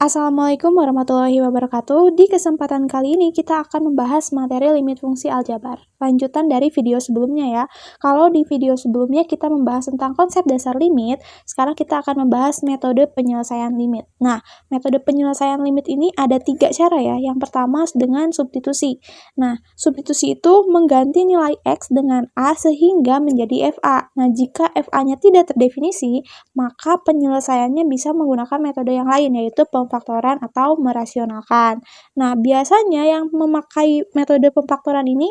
Assalamualaikum warahmatullahi wabarakatuh. Di kesempatan kali ini kita akan membahas materi limit fungsi aljabar. Lanjutan dari video sebelumnya ya. Kalau di video sebelumnya kita membahas tentang konsep dasar limit, sekarang kita akan membahas metode penyelesaian limit. Nah, metode penyelesaian limit ini ada 3 cara ya. Yang pertama dengan substitusi. Nah, substitusi itu mengganti nilai X dengan A sehingga menjadi FA. Nah, jika FA-nya tidak terdefinisi, maka penyelesaiannya bisa menggunakan metode yang lain, yaitu pemfaktoran atau merasionalkan. Nah, biasanya yang memakai metode pemfaktoran ini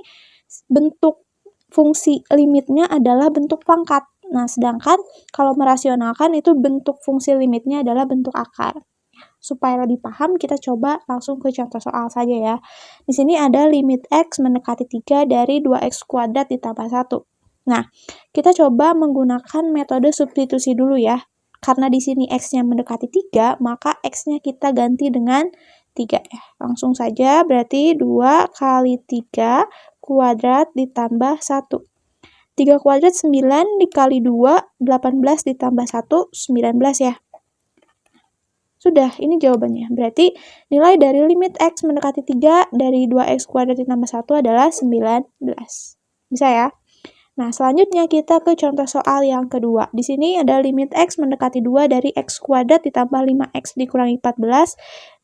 bentuk fungsi limitnya adalah bentuk pangkat. Nah, sedangkan kalau merasionalkan itu bentuk fungsi limitnya adalah bentuk akar. Supaya lebih paham, kita coba langsung ke contoh soal saja ya. Di sini ada limit X mendekati 3 dari 2X kuadrat ditambah 1. Nah, kita coba menggunakan metode substitusi dulu ya. Karena di sini X-nya mendekati 3, maka X-nya kita ganti dengan 3 ya. Langsung saja, berarti 2 kali 3 kuadrat ditambah 1. 3 kuadrat 9 dikali 2, 18 ditambah 1, 19 ya. Sudah, ini jawabannya. Berarti nilai dari limit X mendekati 3 dari 2X kuadrat ditambah 1 adalah 19. Bisa ya? Nah, selanjutnya kita ke contoh soal yang kedua. Di sini ada limit X mendekati 2 dari X kuadrat ditambah 5X dikurangi 14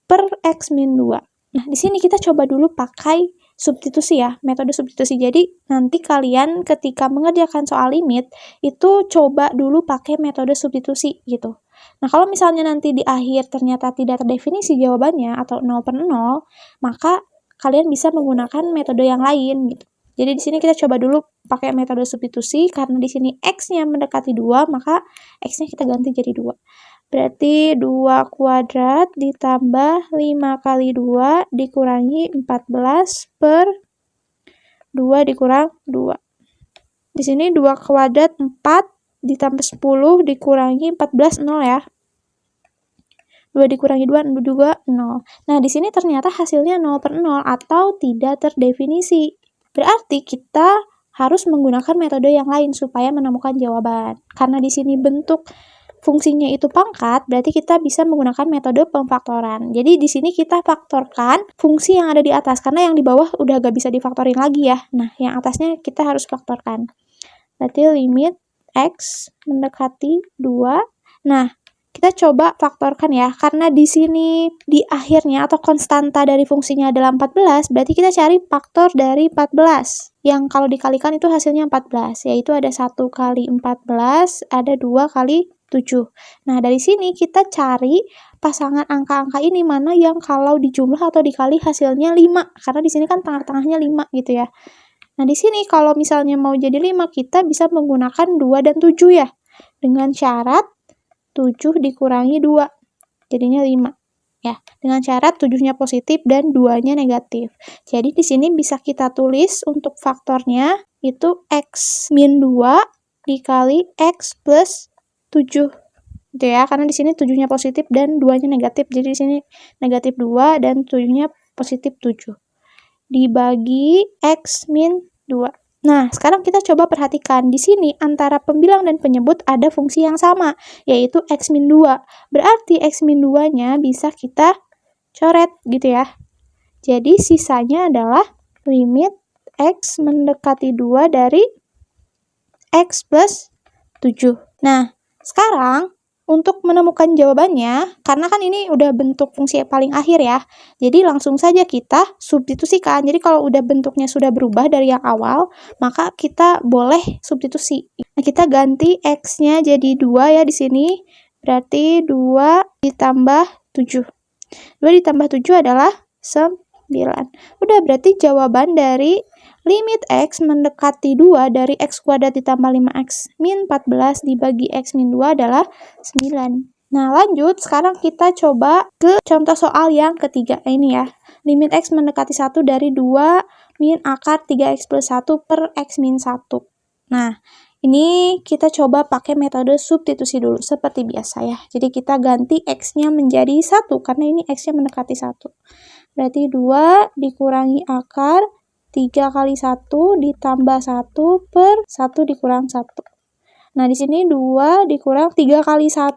per X min 2. Nah, di sini kita coba dulu pakai substitusi ya, metode substitusi. Jadi, nanti kalian ketika mengerjakan soal limit, itu coba dulu pakai metode substitusi gitu. Nah, kalau misalnya nanti di akhir ternyata tidak terdefinisi jawabannya atau 0 per 0, maka kalian bisa menggunakan metode yang lain gitu. Jadi di sini kita coba dulu pakai metode substitusi, karena di sini X-nya mendekati 2, maka X-nya kita ganti jadi 2. Berarti 2 kuadrat ditambah 5 kali 2 dikurangi 14 per 2 dikurang 2. Di sini 2 kuadrat 4 ditambah 10 dikurangi 14, 0 ya. 2 dikurangi 2 juga 0. Nah, di sini ternyata hasilnya 0 per 0 atau tidak terdefinisi. Berarti kita harus menggunakan metode yang lain supaya menemukan jawaban. Karena di sini bentuk fungsinya itu pangkat, berarti kita bisa menggunakan metode pemfaktoran. Jadi di sini kita faktorkan fungsi yang ada di atas, karena yang di bawah udah gak bisa difaktorin lagi ya. Nah, yang atasnya kita harus faktorkan. Berarti limit X mendekati 2. Nah, kita coba faktorkan ya, karena di sini di akhirnya atau konstanta dari fungsinya adalah 14, berarti kita cari faktor dari 14. Yang kalau dikalikan itu hasilnya 14, yaitu ada 1 kali 14, ada 2 kali 7. Nah, dari sini kita cari pasangan angka-angka ini mana yang kalau dijumlah atau dikali hasilnya 5, karena di sini kan tengah-tengahnya 5 gitu ya. Nah, di sini kalau misalnya mau jadi 5, kita bisa menggunakan 2 dan 7 ya, dengan syarat 7 dikurangi 2, jadinya 5. Ya, dengan syarat 7-nya positif dan 2-nya negatif. Jadi di sini bisa kita tulis untuk faktornya itu X min 2 dikali X plus 7. Gitu ya, karena di sini 7-nya positif dan 2-nya negatif. Jadi di sini negatif 2 dan 7-nya positif 7. Dibagi X min 2. Nah, sekarang kita coba perhatikan. Di sini antara pembilang dan penyebut ada fungsi yang sama, yaitu X min 2. Berarti X min 2-nya bisa kita coret gitu ya. Jadi sisanya adalah limit X mendekati 2 dari X plus 7. Nah, sekarang untuk menemukan jawabannya, karena kan ini udah bentuk fungsi paling akhir ya, jadi langsung saja kita substitusikan. Jadi kalau udah bentuknya sudah berubah dari yang awal, maka kita boleh substitusi. Nah, kita ganti X-nya jadi 2 ya di sini, berarti 2 ditambah 7. 2 ditambah 7 adalah 9. Udah, berarti jawaban dari limit X mendekati 2 dari X kuadrat ditambah 5X min 14 dibagi X min 2 adalah 9. Nah, lanjut. Sekarang kita coba ke contoh soal yang ketiga. Ini ya. Limit X mendekati 1 dari 2 min akar 3X plus 1 per X min 1. Nah, ini kita coba pakai metode substitusi dulu, seperti biasa ya. Jadi kita ganti X-nya menjadi 1, karena ini X-nya mendekati 1. Berarti 2 dikurangi akar 3 kali 1 ditambah 1 per 1 dikurang 1. Nah, di sini 2 dikurang 3 kali 1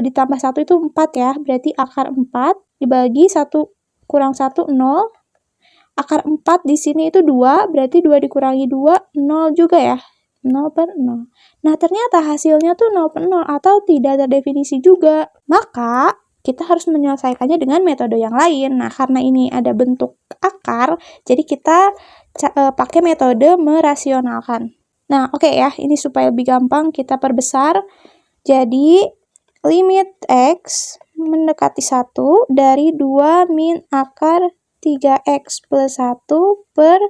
ditambah 1 itu 4 ya. Berarti akar 4 dibagi 1 kurang 1, 0. Akar 4 di sini itu 2, berarti 2 dikurangi 2, 0 juga ya. 0/0. Nah, ternyata hasilnya tuh 0/0 atau tidak terdefinisi juga. Maka, kita harus menyelesaikannya dengan metode yang lain. Nah, karena ini ada bentuk akar, jadi kita pakai metode merasionalkan. Nah, oke ya, ini supaya lebih gampang kita perbesar. Jadi, limit X mendekati 1 dari 2 min akar 3X plus 1 per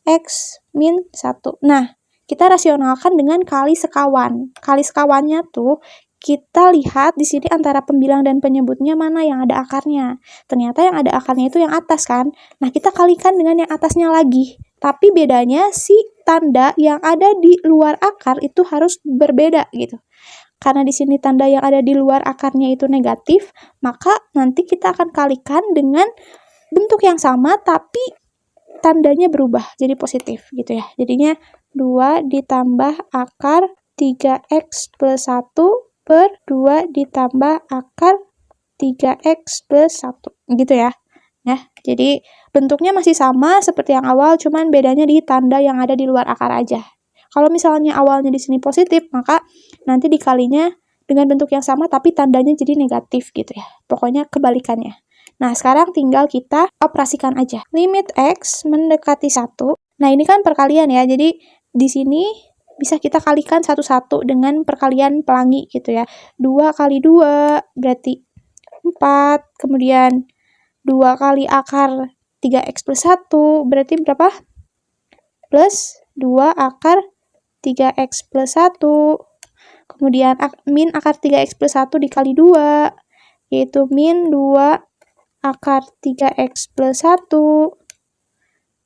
X min 1. Nah, kita rasionalkan dengan kali sekawan. Kali sekawannya tuh, kita lihat di sini antara pembilang dan penyebutnya mana yang ada akarnya. Ternyata yang ada akarnya itu yang atas kan. Nah, kita kalikan dengan yang atasnya lagi. Tapi bedanya si tanda yang ada di luar akar itu harus berbeda gitu. Karena di sini tanda yang ada di luar akarnya itu negatif, maka nanti kita akan kalikan dengan bentuk yang sama tapi tandanya berubah jadi positif gitu ya. Jadinya 2 ditambah akar 3X plus 1 per 2 ditambah akar 3X plus 1 gitu ya. Nah, jadi bentuknya masih sama seperti yang awal, cuman bedanya di tanda yang ada di luar akar aja. Kalau misalnya awalnya di sini positif, maka nanti dikalinya dengan bentuk yang sama tapi tandanya jadi negatif gitu ya. Pokoknya kebalikannya. Nah, sekarang tinggal kita operasikan aja. Limit X mendekati 1. Nah, ini kan perkalian ya. Jadi, di sini bisa kita kalikan satu-satu dengan perkalian pelangi gitu ya. 2 kali 2 berarti 4. Kemudian 2 kali akar 3X plus 1 berarti berapa? Plus 2 akar 3X plus 1. Kemudian min akar 3X plus 1 dikali 2, yaitu min 2 akar 3X plus 1.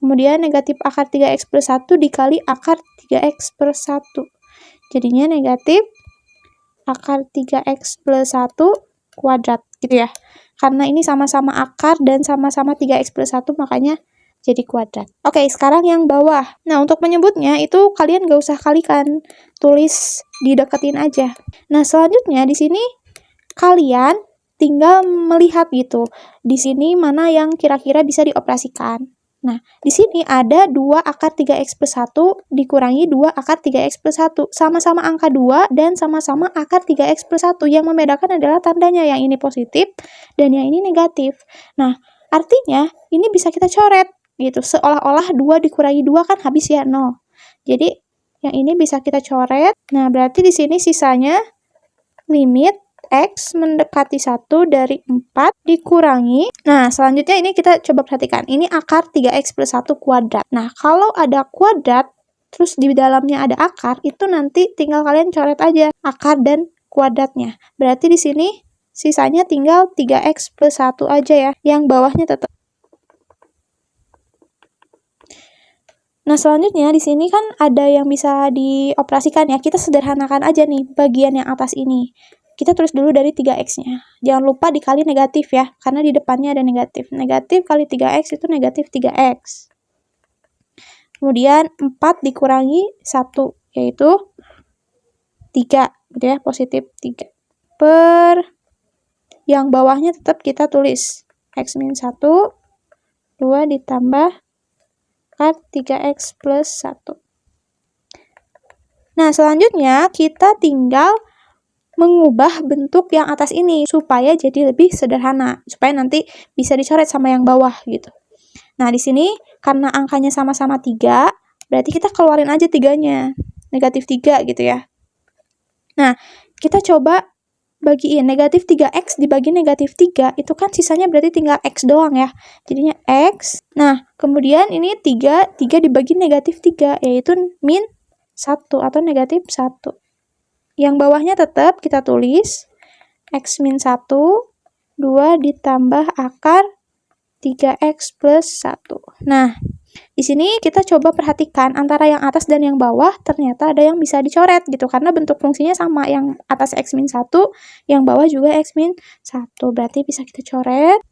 Kemudian negatif akar 3X plus 1 dikali akar 3X plus 1. Jadinya negatif akar 3X plus 1 kuadrat gitu ya. Karena ini sama-sama akar dan sama-sama 3X plus 1, makanya jadi kuadrat. Oke, sekarang yang bawah. Nah, untuk menyebutnya itu kalian gak usah kalikan, tulis dideketin aja. Nah, selanjutnya di sini kalian tinggal melihat gitu. Di sini mana yang kira-kira bisa dioperasikan. Nah, di sini ada 2 akar 3X plus 1 dikurangi 2 akar 3X plus 1. Sama-sama angka 2 dan sama-sama akar 3X plus 1. Yang membedakan adalah tandanya, yang ini positif dan yang ini negatif. Nah, artinya ini bisa kita coret gitu. Seolah-olah 2 dikurangi 2 kan habis ya 0. Jadi, yang ini bisa kita coret. Nah, berarti di sini sisanya limit X mendekati 1 dari 4 dikurangi. Nah, selanjutnya ini kita coba perhatikan. Ini akar 3X plus 1 kuadrat. Nah, kalau ada kuadrat, terus di dalamnya ada akar, itu nanti tinggal kalian coret aja akar dan kuadratnya. Berarti di sini sisanya tinggal 3X plus 1 aja ya. Yang bawahnya tetap. Nah, selanjutnya di sini kan ada yang bisa dioperasikan ya. Kita sederhanakan aja nih bagian yang atas ini. Kita tulis dulu dari 3X-nya. Jangan lupa dikali negatif ya, karena di depannya ada negatif. Negatif kali 3X itu negatif 3X. Kemudian 4 dikurangi 1, yaitu 3, gitu ya, positif 3. Per yang bawahnya tetap kita tulis X min 1, 2 ditambah akar 3X plus 1. Nah, selanjutnya kita tinggal mengubah bentuk yang atas ini supaya jadi lebih sederhana, supaya nanti bisa dicoret sama yang bawah gitu. Nah, di sini karena angkanya sama-sama 3, berarti kita keluarin aja 3-nya. Negatif 3 gitu ya. Nah, kita coba bagiin negatif 3X dibagi negatif 3, itu kan sisanya berarti tinggal X doang ya. Jadinya X. Nah, kemudian ini 3 dibagi negatif 3, yaitu min 1 atau negatif 1. Yang bawahnya tetap kita tulis X min 1, 2 ditambah akar 3X plus 1. Nah, di sini kita coba perhatikan antara yang atas dan yang bawah ternyata ada yang bisa dicoret gitu. Karena bentuk fungsinya sama, yang atas X min 1, yang bawah juga X min 1. Berarti bisa kita coret.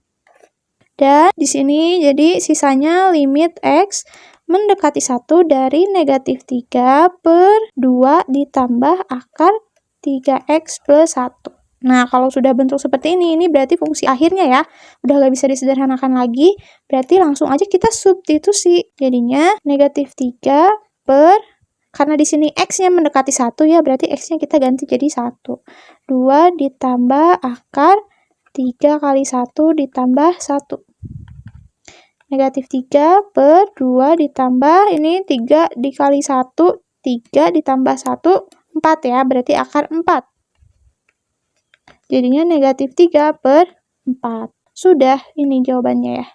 Dan di sini jadi sisanya limit X mendekati 1 dari negatif 3 per 2 ditambah akar 3x plus 1. Nah, kalau sudah bentuk seperti ini berarti fungsi akhirnya ya. Udah nggak bisa disederhanakan lagi, berarti langsung aja kita substitusi. Jadinya negatif 3 per, karena di sini x-nya mendekati 1 ya, berarti x-nya kita ganti jadi 1. 2 ditambah akar 3 kali 1 ditambah 1. Negatif 3 per 2 ditambah, ini 3 dikali 1, 3 ditambah 1, 4 ya, berarti akar 4. Jadinya negatif 3 per 4. Sudah, ini jawabannya ya.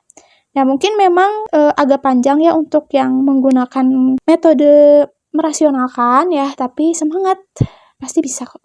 Nah, mungkin memang agak panjang ya untuk yang menggunakan metode merasionalkan ya, tapi semangat, pasti bisa kok.